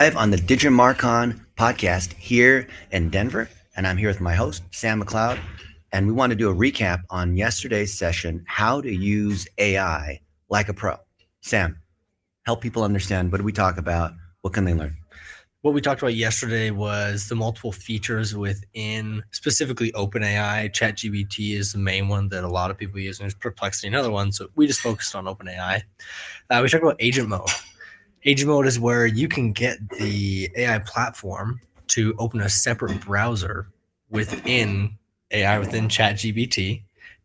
Live on the Digimarcon podcast here in Denver. And I'm here with my host, Sam McLeod. And we want to do a recap on yesterday's session, how to use AI like a pro. Sam, help people understand, what do we talk about? What can they learn? What we talked about yesterday was the multiple features within specifically OpenAI. ChatGPT is the main one that a lot of people use, and there's Perplexity, another one. So we just focused on OpenAI. We talked about agent mode. Agent mode is where you can get the AI platform to open a separate browser within AI, within ChatGPT,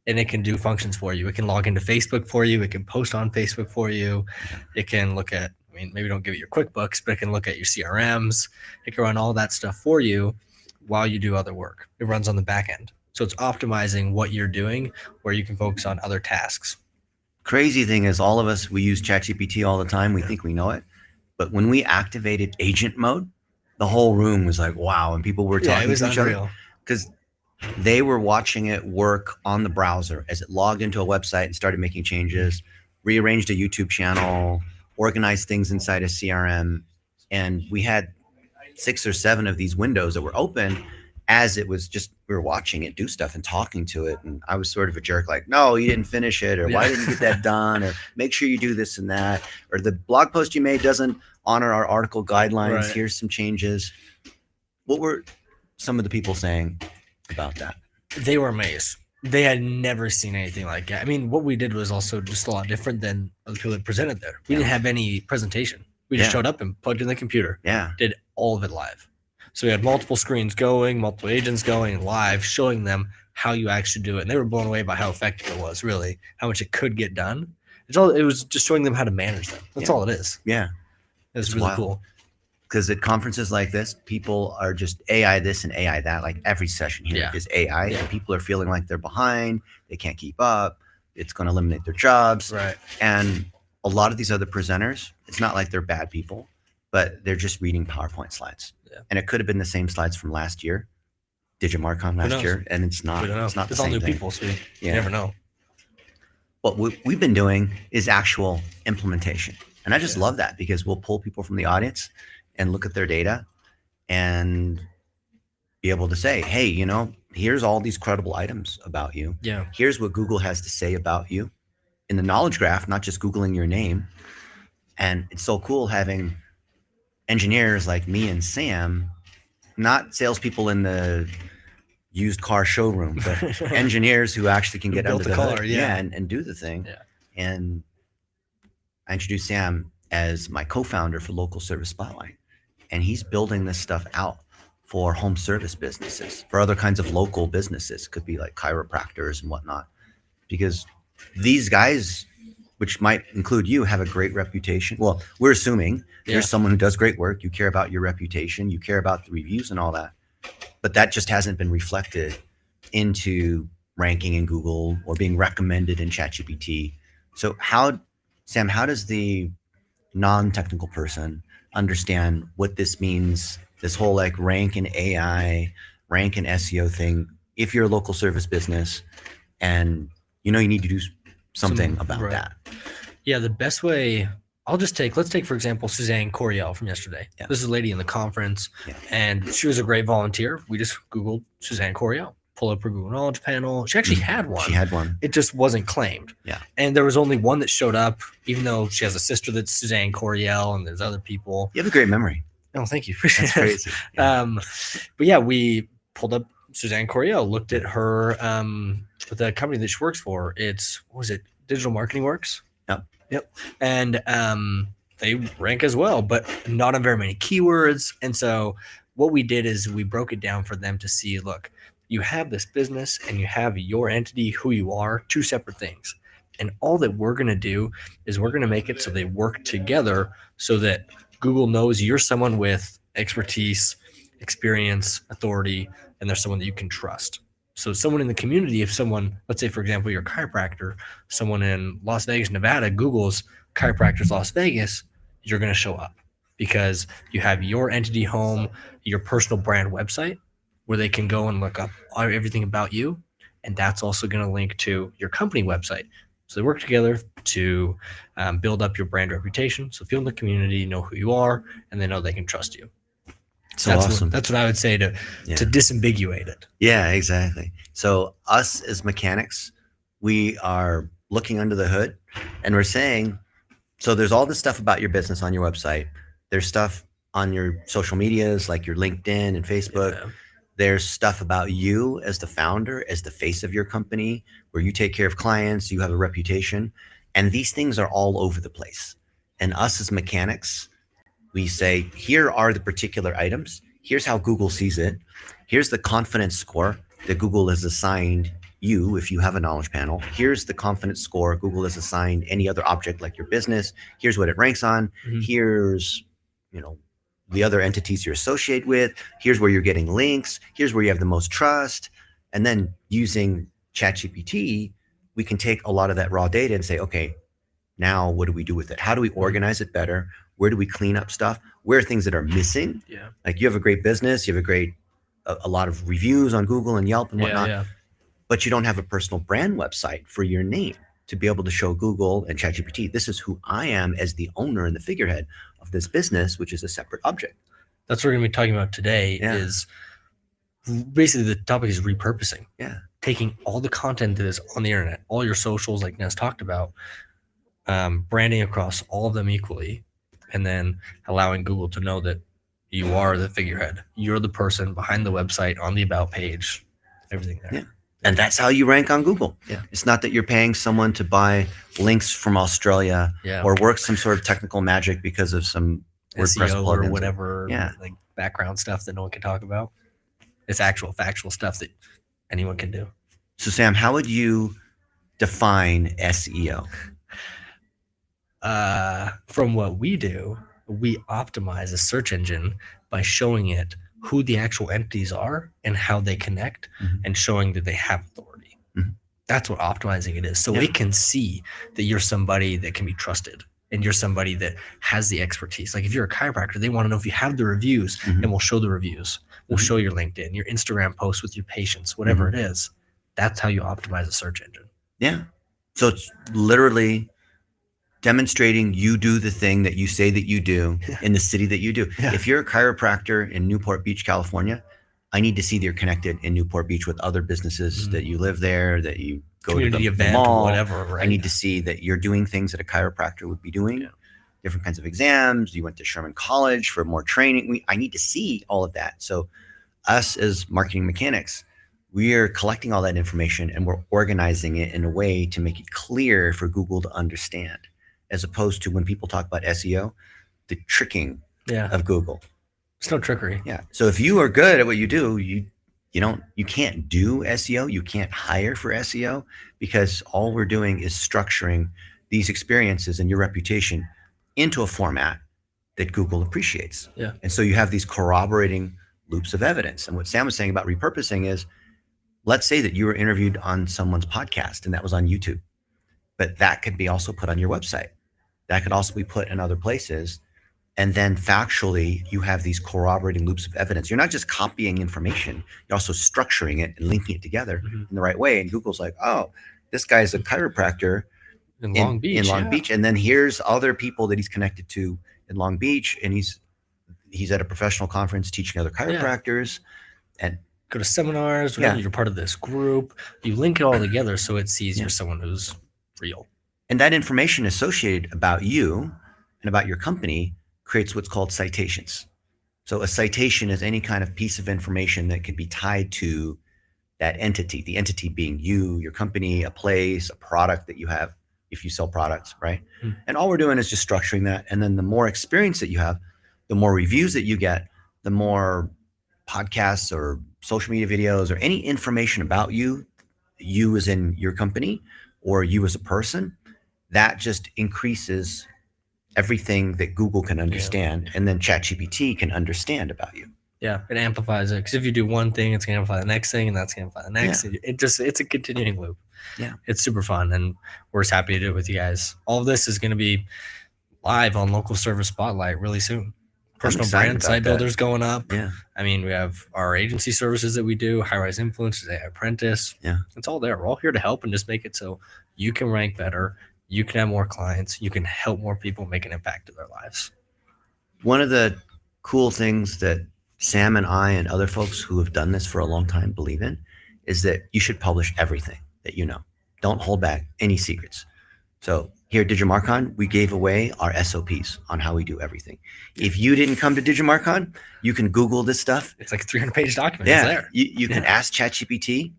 and it can do functions for you. It can log into Facebook for you. It can post on Facebook for you. It can look at, maybe don't give it your QuickBooks, but it can look at your CRMs. It can run all that stuff for you while you do other work. It runs on the back end. So it's optimizing what you're doing where you can focus on other tasks. Crazy thing is, all of us, we use ChatGPT all the time. We think we know it. But when we activated agent mode, the whole room was like, wow. And people were talking to each other because they were watching it work on the browser as it logged into a website and started making changes, rearranged a YouTube channel, organized things inside a CRM. And we had 6 or 7 of these windows that were open as it was just, we were watching it do stuff and talking to it. And I was sort of a jerk, like, no, you didn't finish it, or why didn't you get that done, or make sure you do this and that, or the blog post you made doesn't honor our article guidelines. Right. Here's some changes. What were some of the people saying about that? They were amazed. They had never seen anything like that. What we did was also just a lot different than other people that presented there. We didn't have any presentation. We just showed up and plugged in the computer. Did all of it live. So we had multiple screens going, multiple agents going live, showing them how you actually do it. And they were blown away by how effective it was, really, how much it could get done. It was just showing them how to manage them. That's all it is. Yeah. It was really cool. Because at conferences like this, people are just AI this and AI that. Like every session here is AI. And people are feeling like they're behind. They can't keep up. It's going to eliminate their jobs. Right. And a lot of these other presenters, it's not like they're bad people, but they're just reading PowerPoint slides. Yeah. And it could have been the same slides from last year, Digimarcon last year, and it's not. It's not. It's all new people, so you never know. What we've been doing is actual implementation, and I just love that, because we'll pull people from the audience and look at their data and be able to say, hey, here's all these credible items about you. Yeah. Here's what Google has to say about you in the knowledge graph, not just Googling your name. And it's so cool having engineers like me and Sam, not salespeople in the used car showroom, but engineers who actually can get under the hood, and do the thing. Yeah. And I introduced Sam as my co-founder for Local Service Spotlight, and he's building this stuff out for home service businesses, for other kinds of local businesses. It could be like chiropractors and whatnot, because these guys, which might include you, have a great reputation. Well, we're assuming you're someone who does great work. You care about your reputation. You care about the reviews and all that. But that just hasn't been reflected into ranking in Google or being recommended in ChatGPT. So Sam, how does the non-technical person understand what this means, this whole like rank in AI, rank in SEO thing, if you're a local service business and you need to do something about that? Yeah, the best way, let's take, for example, Suzanne Coriel from yesterday. Yeah. This is a lady in the conference, and she was a great volunteer. We just Googled Suzanne Coriel, pull up her Google Knowledge panel. She actually had one. She had one. It just wasn't claimed. Yeah. And there was only one that showed up, even though she has a sister that's Suzanne Coriel, and there's other people. You have a great memory. Oh, thank you. That's crazy. Yeah. But yeah, we pulled up Suzanne Coriel, looked at her, the company that she works for. What was it? Digital Marketing Works. Yep. And they rank as well, but not on very many keywords. And so what we did is we broke it down for them to see, look, you have this business and you have your entity, who you are, 2 separate things. And all that we're going to do is we're going to make it so they work together so that Google knows you're someone with expertise, experience, authority, and they're someone that you can trust. So someone in the community, if someone, let's say, for example, you're a chiropractor, someone in Las Vegas, Nevada, Google's chiropractors Las Vegas, you're going to show up because you have your entity home, your personal brand website where they can go and look up everything about you. And that's also going to link to your company website. So they work together to build up your brand reputation. So people in the community know who you are, and they know they can trust you. So awesome. That's what I would say to disambiguate it. Yeah, exactly. So us as mechanics, we are looking under the hood and we're saying, so there's all this stuff about your business on your website. There's stuff on your social medias like your LinkedIn and Facebook. Yeah. There's stuff about you as the founder, as the face of your company, where you take care of clients, you have a reputation. And these things are all over the place. And us as mechanics, we say, here are the particular items. Here's how Google sees it. Here's the confidence score that Google has assigned you if you have a knowledge panel. Here's the confidence score Google has assigned any other object like your business. Here's what it ranks on. Mm-hmm. Here's, the other entities you're associated with. Here's where you're getting links. Here's where you have the most trust. And then using ChatGPT, we can take a lot of that raw data and say, okay, now what do we do with it? How do we organize it better? Where do we clean up stuff? Where are things that are missing? Yeah. Like you have a great business, you have a lot of reviews on Google and Yelp and whatnot, but you don't have a personal brand website for your name to be able to show Google and ChatGPT, this is who I am as the owner and the figurehead of this business, which is a separate object. That's what we're going to be talking about today. Is basically the topic is repurposing. Yeah. Taking all the content that is on the internet, all your socials like Nez talked about, branding across all of them equally, and then allowing Google to know that you are the figurehead. You're the person behind the website, on the about page, everything there. Yeah. And that's how you rank on Google. Yeah. It's not that you're paying someone to buy links from Australia or work some sort of technical magic because of some WordPress SEO plugins or whatever, like background stuff that no one can talk about. It's actual factual stuff that anyone can do. So Sam, how would you define SEO? From what we do, we optimize a search engine by showing it who the actual entities are and how they connect, and showing that they have authority. Mm-hmm. That's what optimizing it is. So it can see that you're somebody that can be trusted and you're somebody that has the expertise. Like if you're a chiropractor, they want to know if you have the reviews, and we'll show the reviews. We'll show your LinkedIn, your Instagram posts with your patients, whatever it is. That's how you optimize a search engine. Yeah. So it's literally demonstrating you do the thing that you say that you do in the city that you do. Yeah. If you're a chiropractor in Newport Beach, California, I need to see that you're connected in Newport Beach with other businesses, that you live there, that you go community to the event mall, or whatever. Right? I need to see that you're doing things that a chiropractor would be doing, different kinds of exams. You went to Sherman College for more training. I need to see all of that. So us as marketing mechanics, we are collecting all that information and we're organizing it in a way to make it clear for Google to understand, as opposed to when people talk about SEO, the tricking of Google. It's no trickery. Yeah. So if you are good at what you do, you can't do SEO. You can't hire for SEO, because all we're doing is structuring these experiences and your reputation into a format that Google appreciates. Yeah. And so you have these corroborating loops of evidence. And what Sam was saying about repurposing is, let's say that you were interviewed on someone's podcast and that was on YouTube, but that could be also put on your website. That could also be put in other places. And then factually, you have these corroborating loops of evidence. You're not just copying information, you're also structuring it and linking it together in the right way. And Google's like, oh, this guy's a chiropractor in Long Beach. And then here's other people that he's connected to in Long Beach. And he's at a professional conference teaching other chiropractors. And go to seminars, you're part of this group. You link it all together so it sees you're someone who's real. And that information associated about you and about your company creates what's called citations. So a citation is any kind of piece of information that could be tied to that entity, the entity being you, your company, a place, a product that you have, if you sell products, right? And all we're doing is just structuring that. And then the more experience that you have, the more reviews that you get, the more podcasts or social media videos or any information about you as in your company or you as a person, that just increases everything that Google can understand, and then ChatGPT can understand about you. Yeah, it amplifies it, because if you do one thing, it's going to amplify the next thing, and that's going to amplify the next. It's a continuing loop. Yeah, it's super fun, and we're just happy to do it with you guys. All of this is going to be live on Local Service Spotlight really soon. Personal excited brand about site that. builders going up. Yeah. I mean, we have our agency services that we do, High Rise Influencers, AI Apprentice. Yeah. It's all there. We're all here to help and just make it so you can rank better, you can have more clients, you can help more people make an impact to their lives. One of the cool things that Sam and I and other folks who have done this for a long time believe in is that you should publish everything that you know. Don't hold back any secrets. So here at Digimarcon, we gave away our SOPs on how we do everything. If you didn't come to Digimarcon, you can Google this stuff. It's like a 300-page document. Yeah, It's there. you can ask ChatGPT,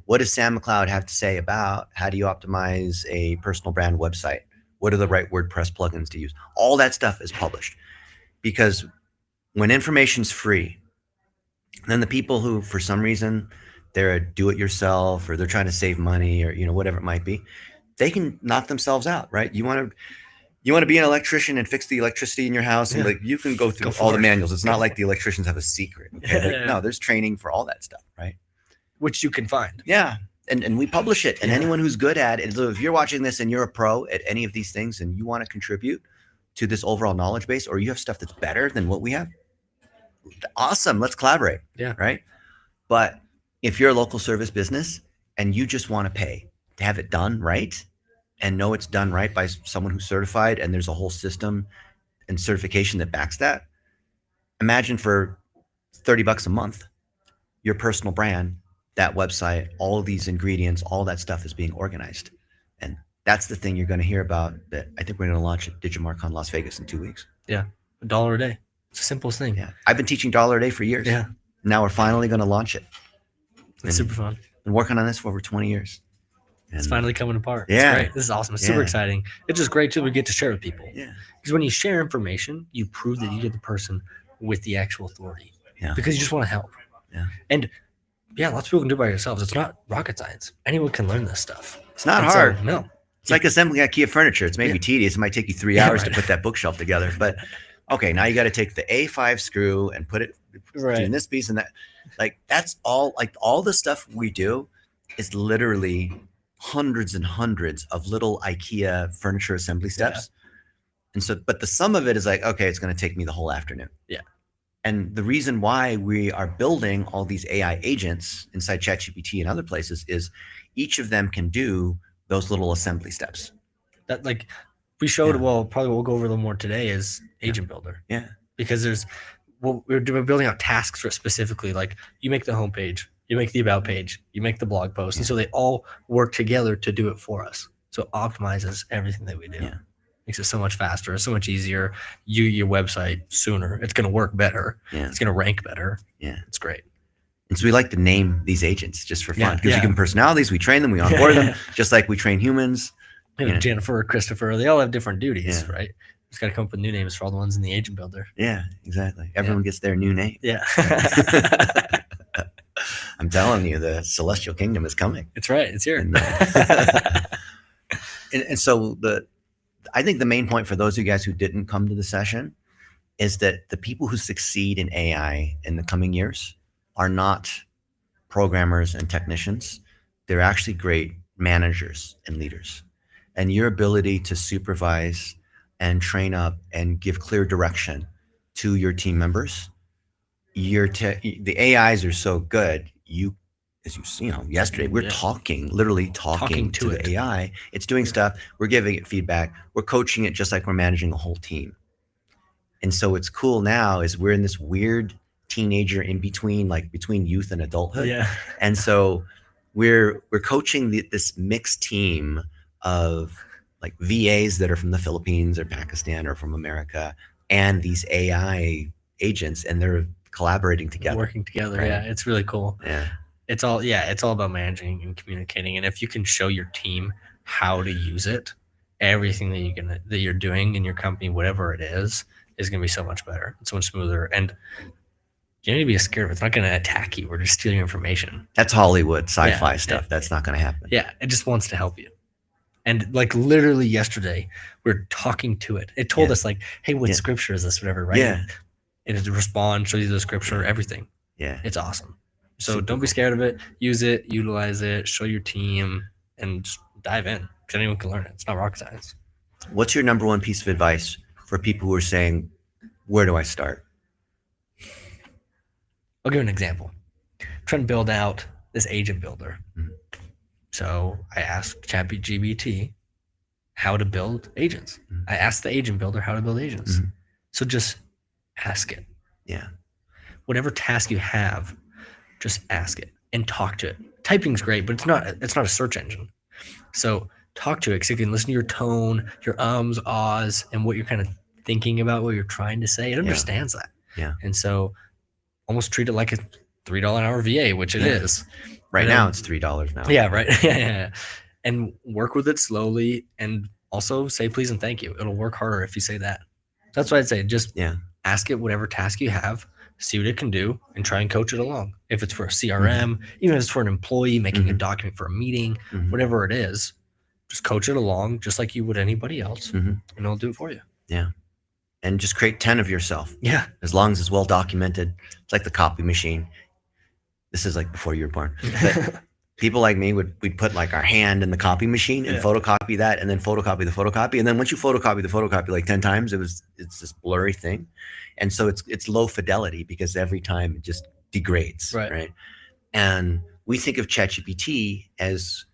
what does Sam McLeod have to say about how do you optimize a personal brand website? What are the right WordPress plugins to use? All that stuff is published because when information's free, then the people who, for some reason, they're a do-it-yourself or they're trying to save money or whatever it might be, they can knock themselves out, right? You want to be an electrician and fix the electricity in your house, and like you can go through all the manuals. It's not like the electricians have a secret. Okay? No, there's training for all that stuff, right? Which you can find. Yeah. And we publish it. And anyone who's good at it, so if you're watching this and you're a pro at any of these things and you want to contribute to this overall knowledge base, or you have stuff that's better than what we have, awesome. Let's collaborate. Yeah. Right. But if you're a local service business and you just want to pay to have it done right and know it's done right by someone who's certified and there's a whole system and certification that backs that, imagine for $30 a month, your personal brand, that website, all of these ingredients, all that stuff is being organized. And that's the thing you're going to hear about that I think we're going to launch at Digimarcon Las Vegas in 2 weeks. Yeah. $1 a day. It's the simplest thing. Yeah. I've been teaching $1 a day for years. Yeah. Now we're finally going to launch it. It's super fun. Been working on this for over 20 years. And it's finally coming apart. Yeah. It's great. This is awesome. It's super exciting. It's just great too. We get to share with people. Yeah. Because when you share information, you prove that you're the person with the actual authority. Yeah. Because you just want to help. Yeah. And lots of people can do it by yourselves. It's not rocket science. Anyone can learn this stuff. It's not hard. So, no. It's like assembling IKEA furniture. It's maybe tedious. It might take you 3 hours to put that bookshelf together. But okay, now you got to take the A5 screw and put it in this piece and that. Like that's all. Like all the stuff we do is literally hundreds and hundreds of little IKEA furniture assembly steps. And so, but the sum of it is like, okay, it's going to take me the whole afternoon. Yeah. And the reason why we are building all these AI agents inside ChatGPT and other places is each of them can do those little assembly steps. That like we showed, well, probably we'll go over a little more today is Agent Builder. Yeah. Because we're building out tasks for it specifically. Like you make the homepage, you make the about page, you make the blog post. And so they all work together to do it for us. So it optimizes everything that we do. Yeah. Makes it so much faster, so much easier. Your website sooner. It's going to work better. Yeah. It's going to rank better. Yeah. It's great. And so we like to name these agents just for fun. Because we give them personalities, we train them, we onboard them, just like we train humans. Jennifer, Christopher, they all have different duties, right? Just got to come up with new names for all the ones in the Agent Builder. Yeah, exactly. Everyone gets their new name. Yeah. I'm telling you, the celestial kingdom is coming. It's right. It's here. And so I think the main point for those of you guys who didn't come to the session is that the people who succeed in AI in the coming years are not programmers and technicians. They're actually great managers and leaders. And your ability to supervise and train up and give clear direction to your team members, the AIs are so good. As you see, yesterday we're literally talking to the AI. It's doing stuff. We're giving it feedback. We're coaching it just like we're managing a whole team. And so it's cool now is we're in this weird teenager in between, like between youth and adulthood. Yeah. And so we're coaching this mixed team of like VAs that are from the Philippines or Pakistan or from America, and these AI agents, and they're collaborating together, working together. Right? Yeah, it's really cool. Yeah. It's all about managing and communicating. And if you can show your team how to use it, everything that you're doing in your company, whatever it is going to be so much better, so much smoother. And you don't need to be scared of it. It's not going to attack you or just steal your information. That's Hollywood sci-fi stuff. That's not going to happen. Yeah, it just wants to help you. And like literally yesterday, we're talking to it. It told us like, hey, what scripture is this? Whatever, right? Yeah. It responds, shows you the scripture, everything. Yeah. It's awesome. So don't be scared of it. Use it, utilize it, show your team, and just dive in. Because anyone can learn it. It's not rocket science. What's your number one piece of advice for people who are saying Where do I start? I'll give an example. I'm trying to build out this agent builder. Mhm. So I asked ChatGPT how to build agents. Mhm. I asked the agent builder how to build agents. Mhm. So just ask it. Yeah. Whatever task you have, just ask it and talk to it. Typing's great, but it's not a search engine. So talk to it so you can listen to your tone, your ums, ahs, and what you're kind of thinking about, what you're trying to say. It understands that. Yeah. And so almost treat it like a $3 an hour VA, which it is. Right And now then- it's $3 now. Yeah, right. Yeah. And work with it slowly and also say please and thank you. It'll work harder if you say that. That's what I'd say. Just Yeah. ask it whatever task you have, see what it can do, and try and coach it along. If it's for a CRM, even if it's for an employee making a document for a meeting, Mhm. whatever it is, just coach it along just like you would anybody else, Mhm. and it'll do it for you. Yeah. And just create 10 of yourself. Yeah. As long as it's well documented. It's like the copy machine. This is like before you were born. But people like me we'd put like our hand in the copy machine and photocopy that, and then photocopy the photocopy. And then once you photocopy the photocopy like 10 times, it's this blurry thing. And so it's low fidelity because every time it just degrades. Right. And we think of ChatGPT as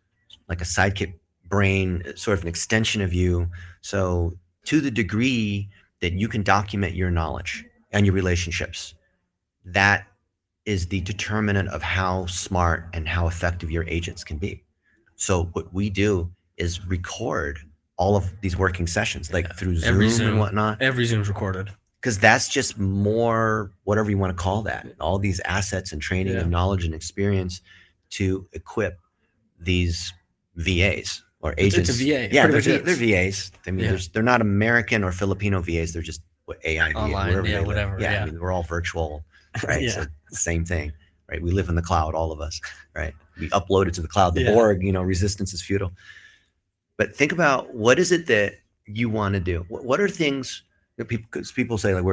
like a sidekick brain, sort of an extension of you. So to the degree that you can document your knowledge and your relationships, that is the determinant of how smart and how effective your agents can be. So what we do is record all of these working sessions, like through Zoom and whatnot. Every Zoom's recorded. Because that's just more, whatever you want to call that, all these assets and training and knowledge and experience to equip these VAs or agents. It's a VA. Yeah, they're VAs. I mean, they're not American or Filipino VAs. They're just AI VAs. Online, whatever. Yeah, I mean, we're all virtual, right? So same thing, right? We live in the cloud, all of us, right? We upload it to the cloud. The Borg, resistance is futile. But think about, what is it that you want to do? What are things that people say, like,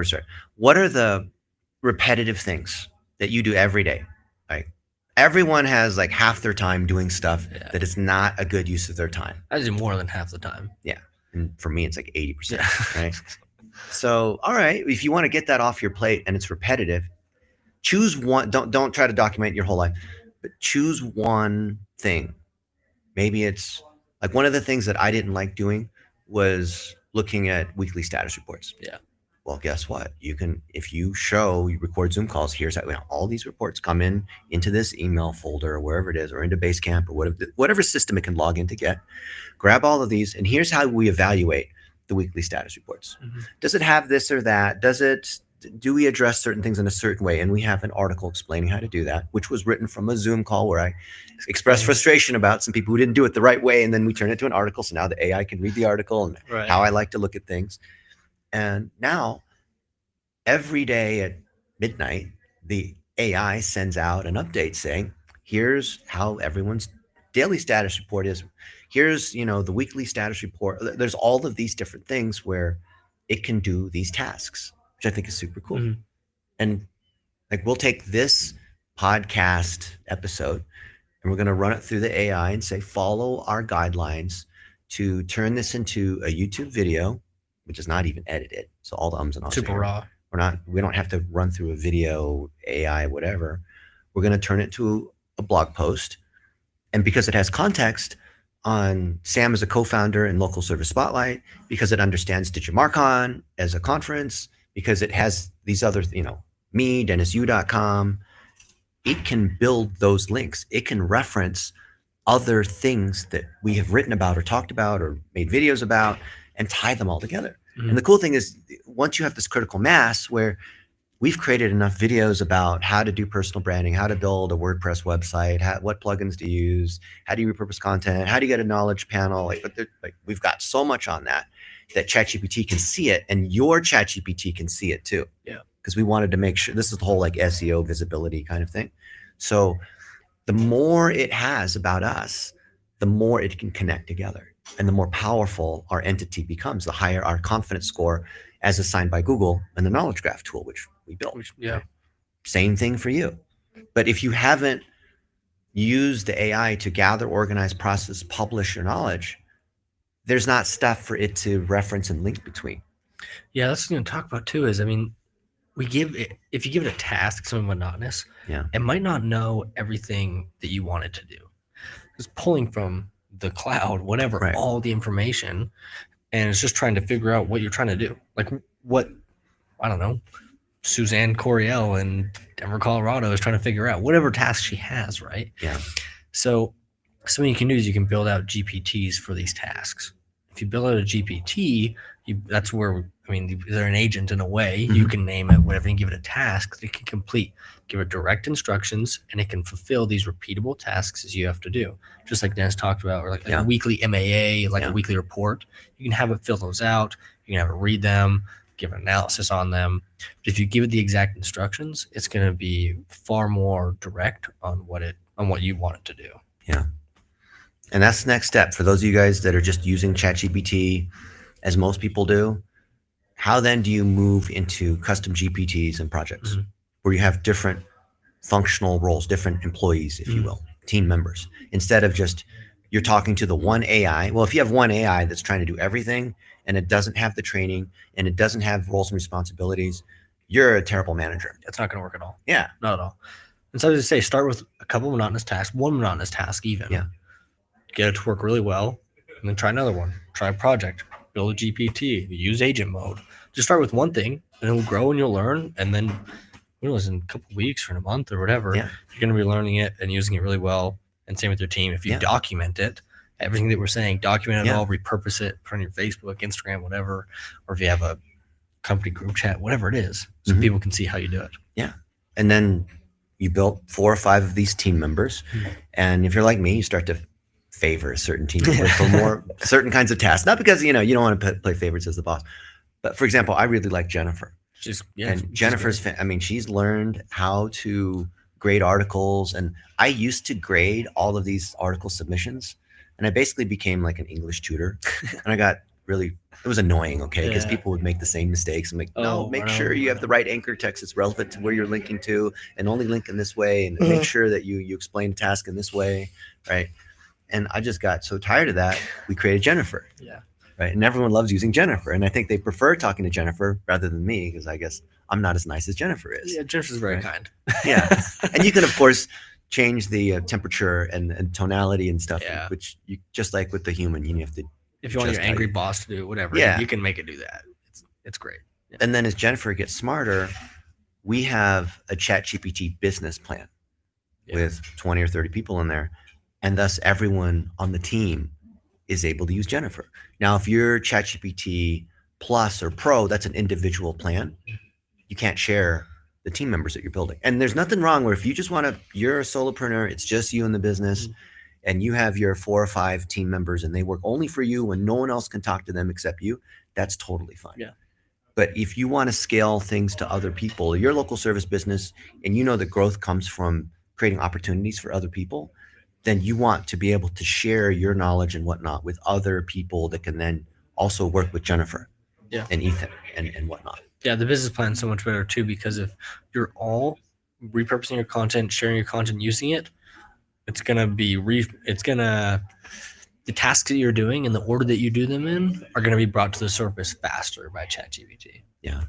what are the repetitive things that you do every day? Like, everyone has like half their time doing stuff that is not a good use of their time. I do more than half the time. Yeah. And for me, it's like 80%, right? So, all right, if you want to get that off your plate and it's repetitive, choose one. Don't try to document your whole life, but choose one thing. Maybe it's like, one of the things that I didn't like doing was looking at weekly status reports. Yeah. Well, guess what? You can, if you record Zoom calls, here's how all these reports come into this email folder or wherever it is, or into Basecamp or whatever system it can log in to get. Grab all of these, and here's how we evaluate the weekly status reports. Does it have this or that? Do we address certain things in a certain way? And we have an article explaining how to do that, which was written from a Zoom call where I expressed frustration about some people who didn't do it the right way. And then we turn it to an article. So now the AI can read the article and how I like to look at things. And now every day at midnight, the AI sends out an update saying, here's how everyone's daily status report is. Here's, the weekly status report. There's all of these different things where it can do these tasks, which I think is super cool. And like, we'll take this podcast episode and we're going to run it through the AI and say, follow our guidelines to turn this into a YouTube video, which is not even edited. So all the ums and ahs. Super raw. We don't have to run through a video, AI, whatever. We're going to turn it to a blog post. And because it has context on Sam as a co-founder in Local Service Spotlight, because it understands DigiMarcon as a conference, because it has these other, me, DennisU.com, it can build those links. It can reference other things that we have written about or talked about or made videos about and tie them all together. And the cool thing is, once you have this critical mass where we've created enough videos about how to do personal branding, how to build a WordPress website, what plugins to use, how do you repurpose content, how do you get a knowledge panel? Like we've got so much on that ChatGPT can see it, and your ChatGPT can see it too. Yeah. Because we wanted to make sure, this is the whole like SEO visibility kind of thing. So the more it has about us, the more it can connect together. And the more powerful our entity becomes, the higher our confidence score as assigned by Google and the knowledge graph tool, which we built. Yeah. Same thing for you. But if you haven't used the AI to gather, organize, process, publish your knowledge, there's not stuff for it to reference and link between. Yeah, that's what I'm going to talk about too. Is I mean, if you give it a task, something monotonous, Yeah. it might not know everything that you want it to do. It's pulling from the cloud, whatever, Right. all the information, and it's just trying to figure out what you're trying to do. Like what I don't know, Suzanne Coriel in Denver, Colorado is trying to figure out whatever task she has, right? Yeah. So something you can do is you can build out GPTs for these tasks. If you build out a GPT, that's where I mean they're an agent in a way. You can name it whatever and give it a task that it can complete. Give it direct instructions, and it can fulfill these repeatable tasks as you have to do. Just like Dennis talked about, or like a weekly MAA, like a weekly report. You can have it fill those out. You can have it read them, give an analysis on them. But if you give it the exact instructions, it's going to be far more direct on what you want it to do. Yeah. And that's the next step for those of you guys that are just using ChatGPT, as most people do. How then do you move into custom GPTs and projects where you have different functional roles, different employees, if you will, team members, instead of just you're talking to the one AI? Well, if you have one AI that's trying to do everything and it doesn't have the training and it doesn't have roles and responsibilities, you're a terrible manager. That's not going to work at all. Yeah. Not at all. And so I would say start with a couple of monotonous tasks, one monotonous task even. Yeah. Get it to work really well, and then try another one. Try a project, build a GPT, use agent mode. Just start with one thing, and it'll grow and you'll learn. And then, who knows, in a couple of weeks or in a month or whatever, you're going to be learning it and using it really well. And same with your team. If you document it, everything that we're saying, document it all, repurpose it, put on your Facebook, Instagram, whatever. Or if you have a company group chat, whatever it is, so people can see how you do it. Yeah. And then you built 4 or 5 of these team members. And if you're like me, you start to favor a certain team member for more certain kinds of tasks. Not because, you don't want to play favorites as the boss. But for example, I really like Jennifer. Jennifer's, she's learned how to grade articles. And I used to grade all of these article submissions. And I basically became like an English tutor. And I got really, it was annoying, okay? Because people would make the same mistakes. I'm like, no, make sure you have the right anchor text that's relevant to where you're linking to, and only link in this way, and make sure that you explain the task in this way, right? And I just got so tired of that, we created Jennifer. Yeah. Right. And everyone loves using Jennifer. And I think they prefer talking to Jennifer rather than me, because I guess I'm not as nice as Jennifer is. Yeah, Jennifer's very kind. Yeah. And you can, of course, change the temperature and tonality and stuff, which you just like with the human, you have to. If you want your angry boss to do whatever, you can make it do that. It's great. Yeah. And then as Jennifer gets smarter, we have a ChatGPT business plan with 20 or 30 people in there. And thus everyone on the team is able to use Jennifer. Now, if you're ChatGPT Plus or Pro, that's an individual plan. You can't share the team members that you're building. And there's nothing wrong where if you just want to, you're a solopreneur, it's just you in the business, and you have your 4 or 5 team members and they work only for you when no one else can talk to them except you, that's totally fine. Yeah. But if you want to scale things to other people, your local service business, and you know the growth comes from creating opportunities for other people, then you want to be able to share your knowledge and whatnot with other people that can then also work with Jennifer and Ethan and whatnot. Yeah, the business plan is so much better too, because if you're all repurposing your content, sharing your content, using it, it's gonna be the tasks that you're doing and the order that you do them in are gonna be brought to the surface faster by ChatGPT. Yeah,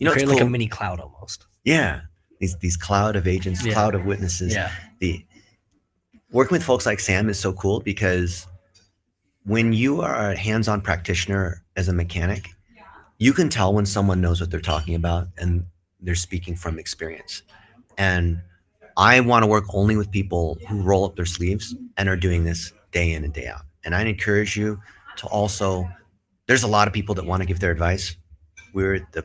create like a mini cloud almost. Yeah, these cloud of agents, cloud of witnesses. Yeah. Working with folks like Sam is so cool, because when you are a hands-on practitioner as a mechanic, you can tell when someone knows what they're talking about and they're speaking from experience. And I want to work only with people who roll up their sleeves and are doing this day in and day out. And I encourage you to also, there's a lot of people that want to give their advice. We were at the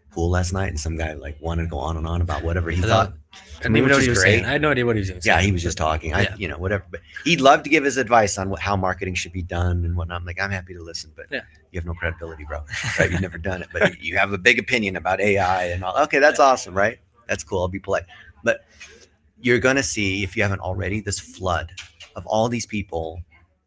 pool last night and some guy wanted to go on and on about whatever he thought. I didn't even know what he was saying. I had no idea what he was saying. Yeah, he was just talking. Whatever. But he'd love to give his advice on how marketing should be done and whatnot. I'm like, I'm happy to listen, but you have no credibility, bro. Right? You've never done it, but you have a big opinion about AI and all. Okay, that's awesome, right? That's cool. I'll be polite. But you're going to see, if you haven't already, this flood of all these people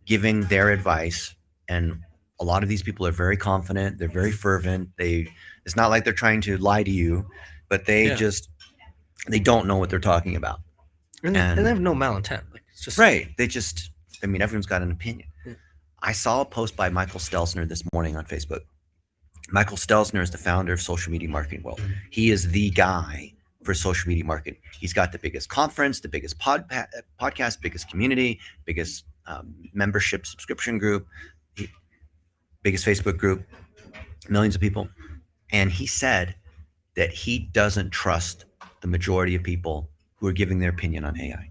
giving their advice. And a lot of these people are very confident. They're very fervent. It's not like they're trying to lie to you, but they don't know what they're talking about. And they have no malintent. It's just right. Everyone's got an opinion. Yeah. I saw a post by Michael Stelzner this morning on Facebook. Michael Stelzner is the founder of Social Media Marketing World. Mhm. He is the guy for social media marketing. He's got the biggest conference, the biggest podcast, biggest community, biggest membership subscription group, biggest Facebook group, millions of people. And he said that he doesn't trust the majority of people who are giving their opinion on AI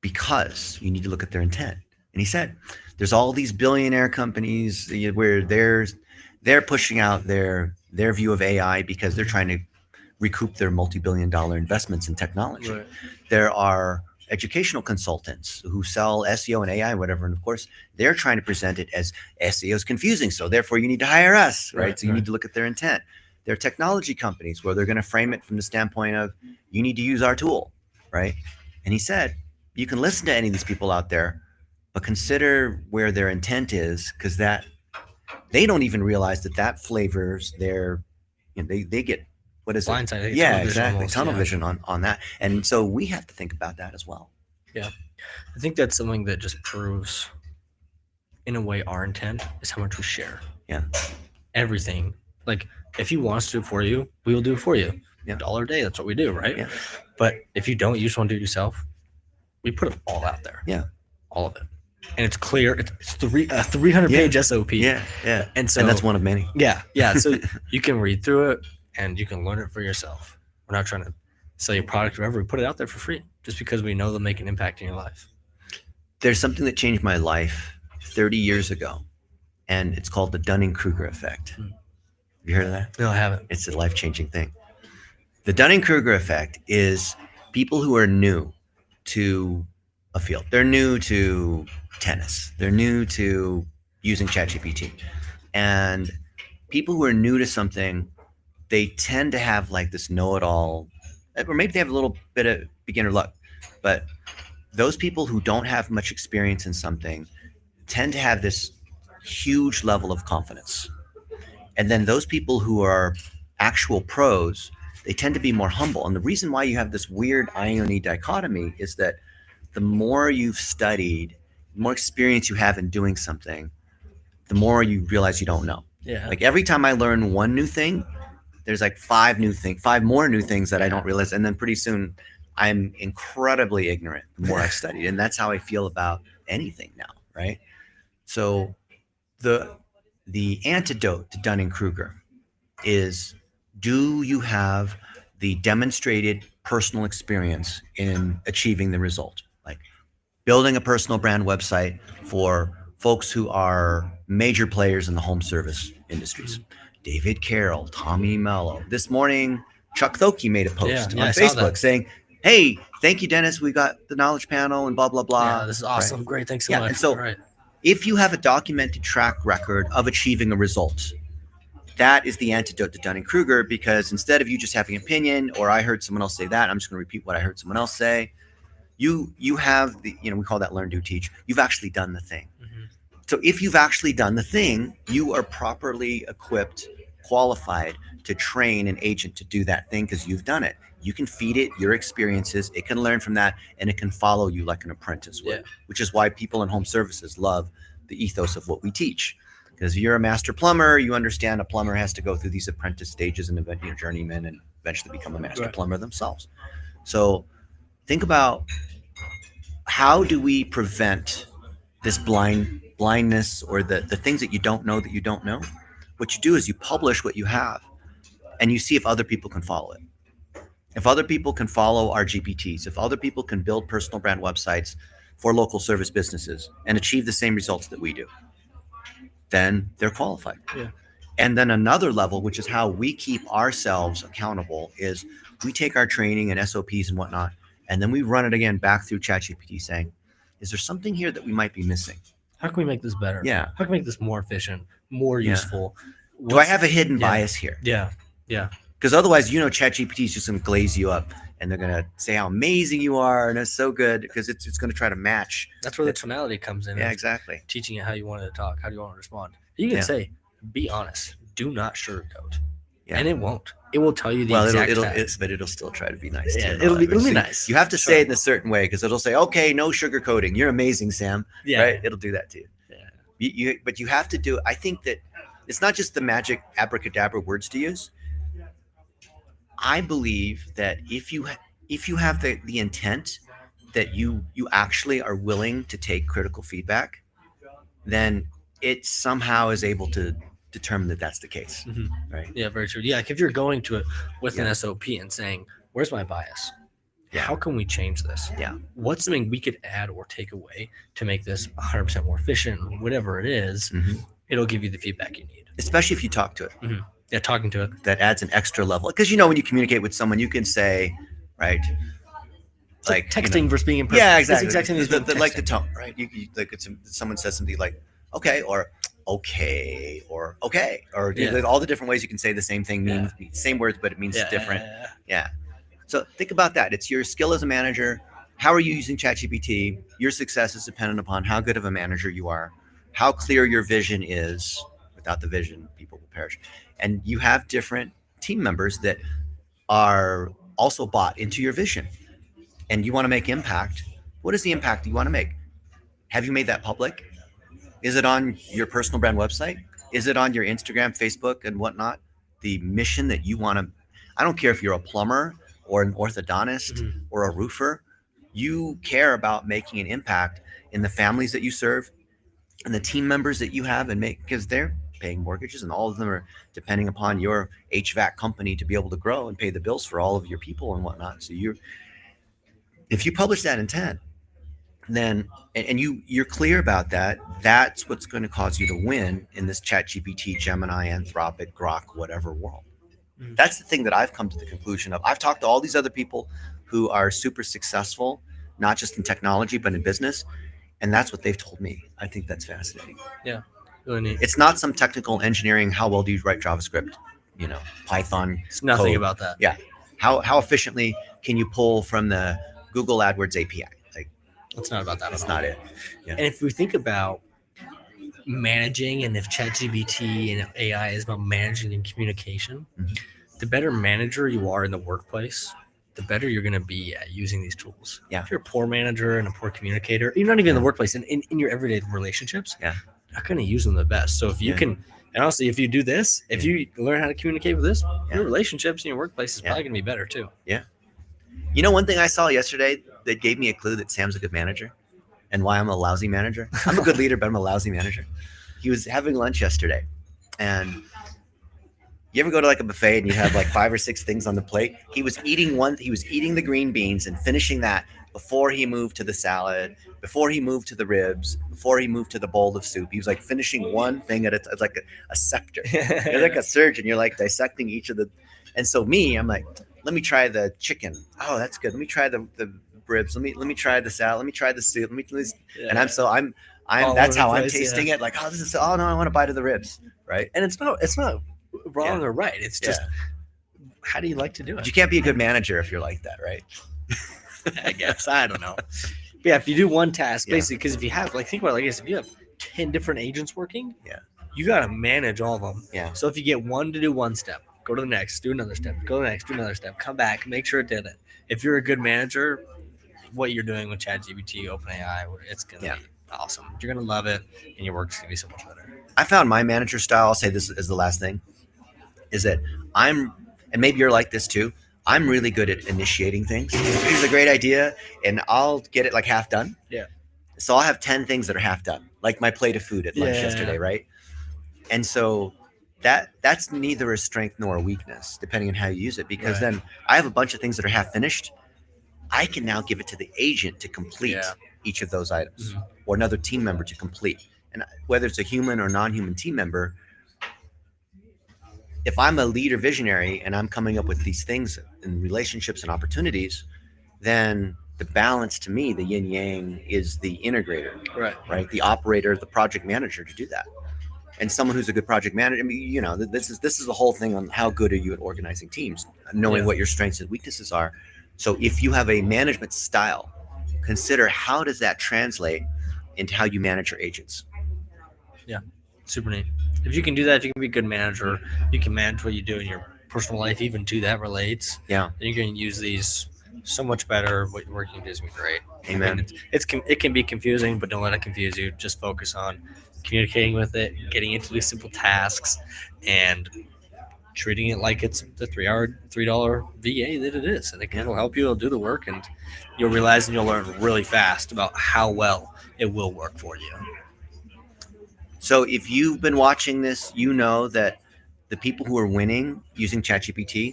because you need to look at their intent. And he said, there's all these billionaire companies where they're pushing out their view of AI because they're trying to recoup their multi-billion-dollar investments in technology. Right. There are educational consultants who sell SEO and AI, whatever, and of course, they're trying to present it as SEO is confusing, so therefore you need to hire us, right? So you need to look at their intent. There are technology companies where they're going to frame it from the standpoint of you need to use our tool, right? And he said, you can listen to any of these people out there, but consider where their intent is, because that they don't even realize that flavors their, they get, what is Blindsided. it? Yeah, exactly. Tunnel vision on that. And so we have to think about that as well. Yeah. I think that's something that just proves, in a way, our intent is how much we share. Yeah. Everything. Like, if you want us to do it for you, we will do it for you. Yeah. $1 a day, that's what we do, right? Yeah. But if you don't, you just want to do it yourself, we put it all out there. Yeah. All of it. And it's clear. It's 300-page SOP. Yeah. Yeah. And that's one of many. Yeah. Yeah. So you can read through it and you can learn it for yourself. We're not trying to sell you a product or whatever. We put it out there for free just because we know they'll make an impact in your life. There's something that changed my life 30 years ago, and it's called the Dunning-Kruger effect. Have you heard of that? No, I haven't. It's a life-changing thing. The Dunning-Kruger effect is people who are new to a field. They're new to tennis. They're new to using ChatGPT. And people who are new to something, they tend to have like this know-it-all, or maybe they have a little bit of beginner luck. But those people who don't have much experience in something tend to have this huge level of confidence. And then those people who are actual pros, they tend to be more humble. And the reason why you have this weird irony dichotomy is that the more you've studied, the more experience you have in doing something, the more you realize you don't know. Yeah. Like every time I learn one new thing, there's like five more new things that I don't realize. And then pretty soon I'm incredibly ignorant the more I've studied. And that's how I feel about anything now, right? So the antidote to Dunning-Kruger is, do you have the demonstrated personal experience in achieving the result? Like building a personal brand website for folks who are major players in the home service industries. David Carroll, Tommy Mello. This morning, Chuck Thoke made a post on Facebook saying, hey, thank you, Dennis. We got the knowledge panel and blah, blah, blah. Yeah, this is awesome. Right? Great. Thanks so much. And so if you have a documented track record of achieving a result, that is the antidote to Dunning-Kruger, because instead of you just having an opinion, or I heard someone else say that, I'm just going to repeat what I heard someone else say. You have the, we call that learn, do, teach. You've actually done the thing. Mm-hmm. So if you've actually done the thing, you are properly equipped, qualified to train an agent to do that thing because you've done it. You can feed it your experiences. It can learn from that, and it can follow you like an apprentice would, which is why people in home services love the ethos of what we teach. Because you're a master plumber, you understand a plumber has to go through these apprentice stages and eventually journeyman and eventually become a master plumber themselves. So think about, how do we prevent this blindness or the things that you don't know that you don't know? What you do is you publish what you have and you see if other people can follow it. If other people can follow our GPTs, if other people can build personal brand websites for local service businesses and achieve the same results that we do, then they're qualified. Yeah. And then another level, which is how we keep ourselves accountable, is we take our training and SOPs and whatnot, and then we run it again back through ChatGPT saying, is there something here that we might be missing? How can we make this better? Yeah. How can we make this more efficient, more useful? Do I have a hidden bias here? Yeah. Yeah. Because otherwise, ChatGPT is just going to glaze you up, and they're going to say how amazing you are, and it's so good because it's going to try to match. That's where the tonality comes in. Yeah, exactly. Teaching it how you want it to talk, how do you want to respond. You can say, be honest. Do not sugarcoat. Yeah. And it won't. It will tell you the exact facts. But it'll still try to be nice. Yeah, it'll be nice. You have to say it in a certain way, because it'll say, okay, no sugarcoating. You're amazing, Sam. Yeah. Right? It'll do that to you. Yeah. But you have to do, I think that It's not just the magic abracadabra words to use. I believe that if you have the intent that you actually are willing to take critical feedback, then it somehow is able to determine that that's the case, right? Yeah, very true. Yeah, like if you're going to it with Yeah. an SOP and saying, "Where's my bias? Yeah. How can we change this? Yeah. What's something we could add or take away to make this 100% more efficient, or whatever it is?" It'll give you the feedback you need. Especially if you talk to it. Yeah, talking to it. That adds an extra level because when you communicate with someone, you can say, right, It's like texting versus being in person. Yeah, It's exactly. the exact same as being Like the texting. tone, right? You like someone says something like okay or okay or okay or Yeah. all the different ways you can say the same thing means same words, but it means different. Yeah. So think about that. It's your skill as a manager. How are you using ChatGPT? Your success is dependent upon how good of a manager you are, how clear your vision is. Without the vision, people will perish. And you have different team members that are also bought into your vision. And you want to make impact. What is the impact you want to make? Have you made that public? Is it on your personal brand website? Is it on your Instagram, Facebook, and whatnot? The mission that you want to, I don't care if you're a plumber or an orthodontist or a roofer, you care about making an impact in the families that you serve and the team members that you have and make, because they're paying mortgages and all of them are depending upon your HVAC company to be able to grow and pay the bills for all of your people and whatnot. So if you publish that intent, then and you're clear about that, that's what's going to cause you to win in this ChatGPT, Gemini, Anthropic, Grok, whatever world. That's the thing that I've come to the conclusion of. I've talked to all these other people who are super successful, not just in technology but in business, and that's what they've told me. I think that's fascinating. Yeah, really neat. It's not some technical engineering. How well do you write JavaScript? Python. It's nothing code. about that. Yeah. How efficiently can you pull from the Google AdWords API? Like, it's not about that. That's not it. Yeah. And if we think about managing, and if ChatGPT and AI is about managing and communication, the better manager you are in the workplace, the better you're going to be at using these tools. Yeah. If you're a poor manager and a poor communicator, you're not even in the workplace, in your everyday relationships, Yeah. you're not going to use them the best. So if you can, and honestly, if you do this, if you learn how to communicate with this, your relationships in your workplace is probably going to be better too. Yeah. One thing I saw yesterday that gave me a clue that Sam's a good manager and why I'm a lousy manager. I'm a good leader, but I'm a lousy manager. He was having lunch yesterday, and you ever go to like a buffet and you have like 5 or 6 things on the plate? He was eating the green beans and finishing that before he moved to the salad, before he moved to the ribs, before he moved to the bowl of soup. He was like finishing one thing at a time. It's like a sector. You're like a surgeon. You're like dissecting each of the. And so I'm like, let me try the chicken. Oh, that's good. Let me try the ribs. Let me try the salad. Let me try the soup. And I'm that's how I'm tasting it. Like, oh no, I want to bite of the ribs, right? And it's not wrong or right. It's just how do you like to do it? But you can't be a good manager if you're like that, right? I guess. I don't know. But yeah, if you do one task, basically, because if you have, think about it like this, if you have 10 different agents working, you got to manage all of them. Yeah. So if you get one to do one step, go to the next, do another step, go to the next, do another step, come back, make sure it did it. If you're a good manager, what you're doing with ChatGPT, OpenAI, it's going to be awesome. You're going to love it, and your work's going to be so much better. I found my manager style, I'll say this as the last thing, is that and maybe you're like this too, I'm really good at initiating things. Here's a great idea, and I'll get it like half done. Yeah. So I'll have 10 things that are half done, like my plate of food at lunch yesterday, right? And so that's neither a strength nor a weakness, depending on how you use it, because then I have a bunch of things that are half finished. I can now give it to the agent to complete each of those items, or another team member to complete. And whether it's a human or non-human team member, if I'm a leader visionary and I'm coming up with these things in relationships and opportunities, then the balance to me, the yin yang, is the integrator, right? The operator, the project manager to do that. And someone who's a good project manager, I mean, this is the whole thing on how good are you at organizing teams, knowing what your strengths and weaknesses are. So if you have a management style, consider how does that translate into how you manage your agents. Yeah, super neat. If you can do that, if you can be a good manager, you can manage what you do in your personal life, even to that relates. Yeah. Then you're going to use these so much better. What you're working is going to be great. Amen. It can be confusing, but don't let it confuse you. Just focus on communicating with it, getting it to do simple tasks, and treating it like it's the $3 VA that it is, and it'll help you. It'll do the work, and you'll realize and you'll learn really fast about how well it will work for you. So if you've been watching this, you know that the people who are winning using ChatGPT,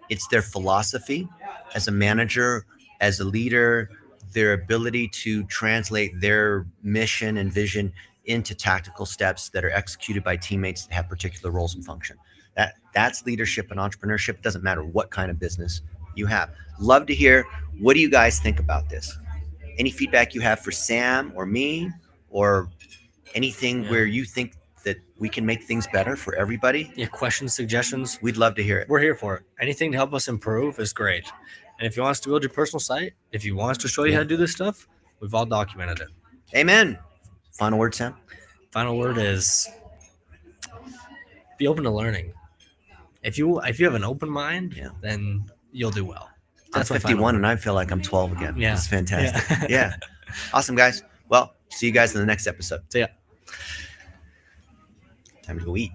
it's their philosophy as a manager, as a leader, their ability to translate their mission and vision into tactical steps that are executed by teammates that have particular roles and function. That's leadership and entrepreneurship. It doesn't matter what kind of business you have. Love to hear, what do you guys think about this? Any feedback you have for Sam or me, or anything where you think that we can make things better for everybody? Yeah, questions, suggestions. We'd love to hear it. We're here for it. Anything to help us improve is great. And if you want us to build your personal site, if you want us to show you how to do this stuff, we've all documented it. Amen. Final word, Sam? Final word is be open to learning. If you have an open mind, then you'll do well. That's I'm 51 and I feel like I'm 12 again. Yeah. It's fantastic. Yeah. Awesome, guys. Well, see you guys in the next episode. See ya. Time to go eat.